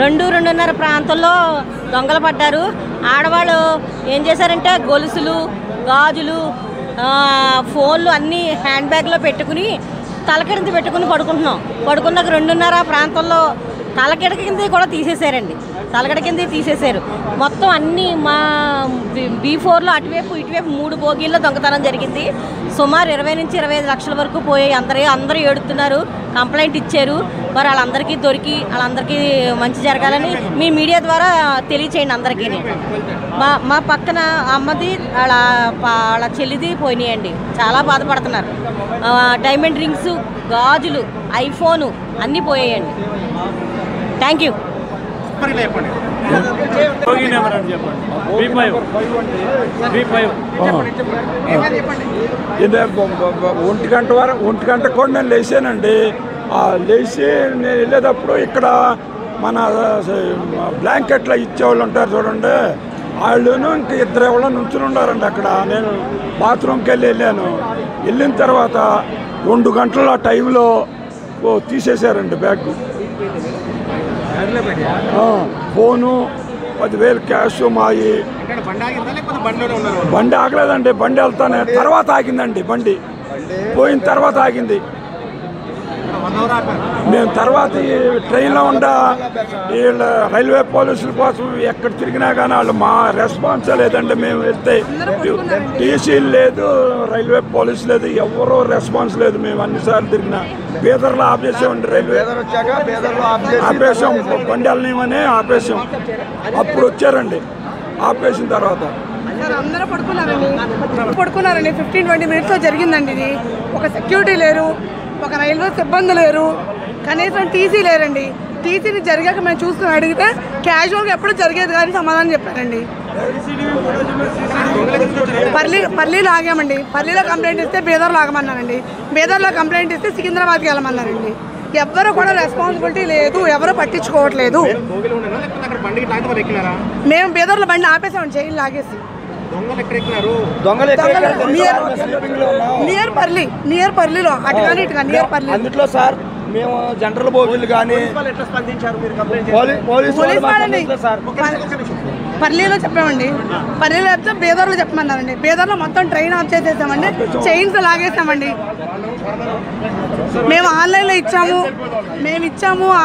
రెండున్నర ప్రాంతంలో దొంగలు పడ్డారు. ఆడవాళ్ళు ఏం చేశారంటే గొలుసులు, గాజులు, ఫోన్లు అన్నీ హ్యాండ్ బ్యాగ్లో పెట్టుకుని తలకింద పెట్టుకుని పడుకున్నాక 2:30 ప్రాంతంలో తలకిడ కింద కూడా తీసేశారండి. తలగడ కింద తీసేశారు. మొత్తం అన్నీ మా B4లో అటువైపు ఇటువైపు 3 బోగీల్లో దొంగతనం జరిగింది. సుమారు 20 నుంచి 25 లక్షల వరకు పోయాయి. అందరూ ఏడుతున్నారు, కంప్లైంట్ ఇచ్చారు. మరి వాళ్ళందరికీ దొరికి వాళ్ళందరికీ మంచి జరగాలని మీ మీడియా ద్వారా తెలియచేయండి అందరికీ. మా పక్కన అమ్మది వాళ్ళ చెల్లిది పోయినాయండి. చాలా బాధపడుతున్నారు. డైమండ్ రింగ్స్, గాజులు, ఐఫోను అన్నీ పోయాయండి. Thank you. ఒంటి గంట కూడా నేను లేచానండి. లేచి నేను వెళ్ళేటప్పుడు ఇక్కడ మన బ్లాంకెట్లో ఇచ్చేవాళ్ళు ఉంటారు చూడండి, వాళ్ళను ఇంకా 2 ఎవరో నుంచుని ఉన్నారండి అక్కడ. నేను బాత్రూమ్కి వెళ్ళాను. వెళ్ళిన తర్వాత 2 గంటల ఆ టైంలో తీసేశారండి బ్యాగ్, ఫోను, 10,000 క్యాష్ మాయి. బండి ఆగలేదండి. బండి వెళ్తానే తర్వాత ఆగిందండి. బండి పోయిన తర్వాత ఆగింది. మేము తర్వాత ట్రైన్లో వీళ్ళ రైల్వే పోలీసుల కోసం ఎక్కడ తిరిగినా కానీ వాళ్ళు మా రెస్పాన్స్ లేదండి. మేము వెళ్తే టీసీ లేదు, రైల్వే పోలీసు లేదు, ఎవరో రెస్పాన్స్ లేదు. మేము అన్నిసార్లు తిరిగినా బీదర్లో ఆపేసామండి. రైల్వే ఆపేసాం, బండి వెళ్ళనివని ఆపేసాం. అప్పుడు వచ్చారండి. ఆపేసిన తర్వాత అందరూ పడుకున్నారండి. 15-20 మినిట్స్లో జరిగిందండి ఇది. ఒక సెక్యూరిటీ లేరు, ఒక రైల్వే సిబ్బంది లేరు, కనీసం టీసీ లేరండి. టీసీని జరిగాక మేము చూసుకుని అడిగితే క్యాజువల్గా ఎప్పుడు జరిగేది కానీ సమాధానం చెప్పారండి. పల్లీలో ఆగామండి. పల్లీలో కంప్లైంట్ ఇస్తే బీదర్లో ఆగమన్నారండి. బీదర్లో కంప్లైంట్ ఇస్తే సికింద్రాబాద్కి వెళ్ళమన్నారండి. ఎవ్వరు కూడా రెస్పాన్సిబిలిటీ లేదు, ఎవరు పట్టించుకోవట్లేదు. మేము బీదర్లో బండి ఆపేసామండి, చైన్ లాగేసి. నియర్ పర్లీలో అటు కానీ ఇటు కానీ నియర్ పర్లీ. అందులో సార్ మేము జనరల్ బోగీలు కానీ పర్లీలో చెప్పామండి. పర్లీలో చెప్తే బీదర్లో చెప్పమన్నారండి. బీదర్లో మొత్తం ట్రైన్ ఆఫ్ చేసేసామండి, చైన్స్ లాగేసామండి. మేము ఆన్లైన్లో ఇచ్చాము.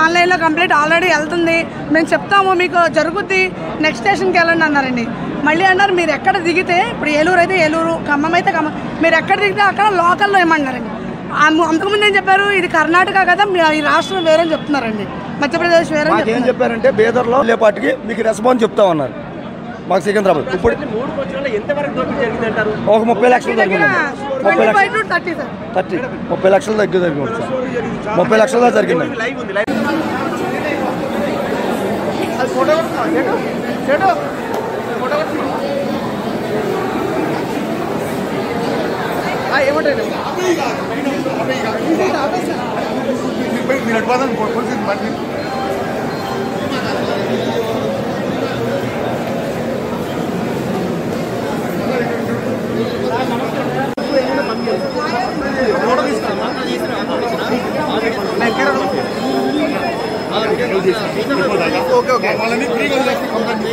ఆన్లైన్లో కంప్లీట్ ఆల్రెడీ వెళ్తుంది. మేము చెప్తాము మీకు జరుగుద్ది, నెక్స్ట్ స్టేషన్కి వెళ్ళండి అన్నారండి. మళ్ళీ అన్నారు మీరు ఎక్కడ దిగితే, ఇప్పుడు ఏలూరు అయితే ఏలూరు, ఖమ్మం అయితే ఖమ్మం, మీరు ఎక్కడ దిగితే అక్కడ లోకల్లో ఏమన్నారండి. అంతకుముందు ఏం చెప్పారు, ఇది కర్ణాటక కదా, ఈ రాష్ట్రం వేరే చెప్తున్నారండి, మధ్యప్రదేశ్ వేరే ఏం చెప్పారంటే బీదర్లో లేపాటికి మీకు రెస్పాన్స్ చెప్తామన్నారు. మాకు సికింద్రాబాద్ ఇప్పుడు ఒక 30 లక్షలు జరిగింది. 30 లక్షలు దగ్గర జరిగింది సార్. 30 లక్షల దాకా జరిగిందండి. ఓకే వాళ్ళని ఫ్రీగా వదిలేసి కంప్లైంట్